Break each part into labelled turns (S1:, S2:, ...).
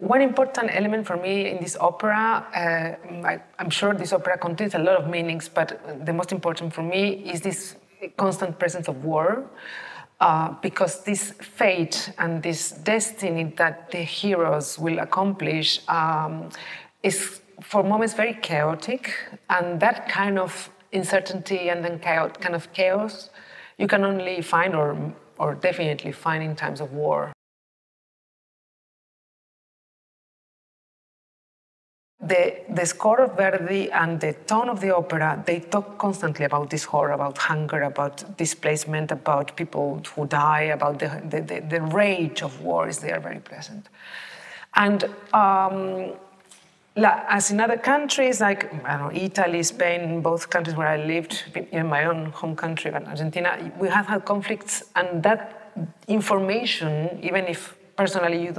S1: one important element for me in this opera, I'm sure this opera contains a lot of meanings, but the most important for me is this constant presence of war, because this fate and this destiny that the heroes will accomplish is for moments very chaotic, and that kind of uncertainty and then kind of chaos you can only find or definitely find in times of war. The score of Verdi and the tone of the opera, they talk constantly about this horror, about hunger, about displacement, about people who die, about the rage of war is there very present. And as in other countries, like I don't know, Italy, Spain, both countries where I lived, in my own home country, Argentina, we have had conflicts, and that information, even if personally you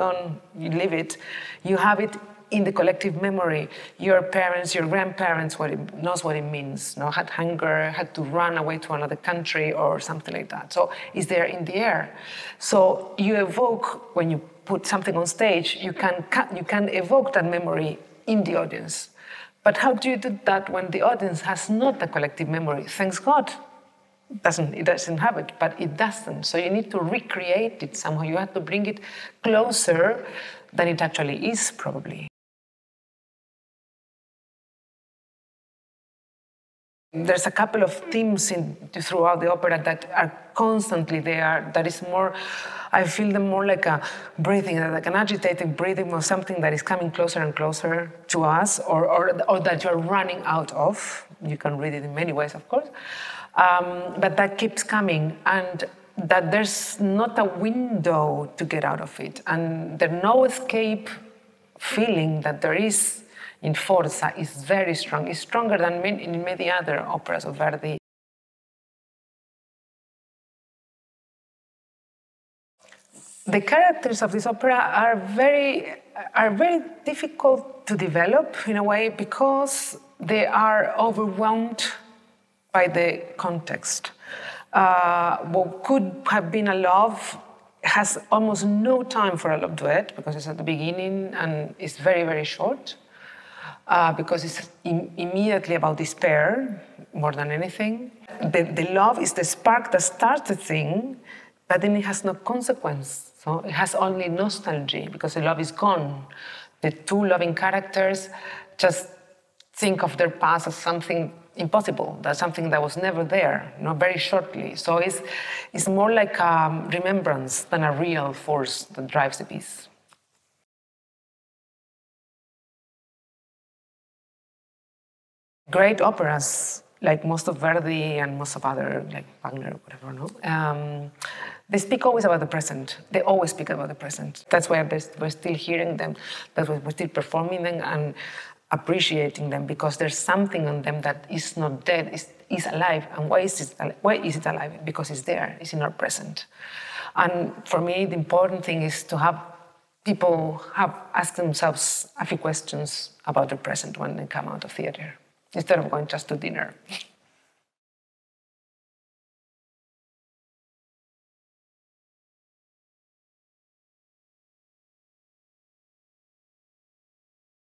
S1: live it, you have it in the collective memory. Your parents, your grandparents, knows what it means. Had hunger, had to run away to another country or something like that. So it's there in the air. So you evoke, when you put something on stage, you can evoke that memory in the audience. But how do you do that when the audience has not a collective memory? Thanks God, it doesn't have it, but it doesn't. So you need to recreate it somehow. You have to bring it closer than it actually is, probably. There's a couple of themes throughout the opera that are constantly there, that is more, I feel them more like a breathing, like an agitated breathing of something that is coming closer and closer to us, or that you're running out of. You can read it in many ways, of course, but that keeps coming, and that there's not a window to get out of it, and there's no escape feeling that there is in FORZA is very strong. It's stronger than in many other operas of Verdi. The characters of this opera are very difficult to develop in a way, because they are overwhelmed by the context. What could have been a love has almost no time for a love duet, because it's at the beginning and it's very, very short. Because it's immediately about despair more than anything. The love is the spark that starts the thing, but then it has no consequence. So it has only nostalgia, because the love is gone. The two loving characters just think of their past as something impossible, that's something that was never there, very shortly. So it's more like a remembrance than a real force that drives the piece. Great operas, like most of Verdi and most of other, like Wagner, whatever, they speak always about the present. They always speak about the present. That's why we're still hearing them, that's why we're still performing them and appreciating them, because there's something on them that is not dead, is alive. And why is it alive? Because it's there, it's in our present. And for me, the important thing is to have people ask themselves a few questions about the present when they come out of theater, instead of going just to dinner.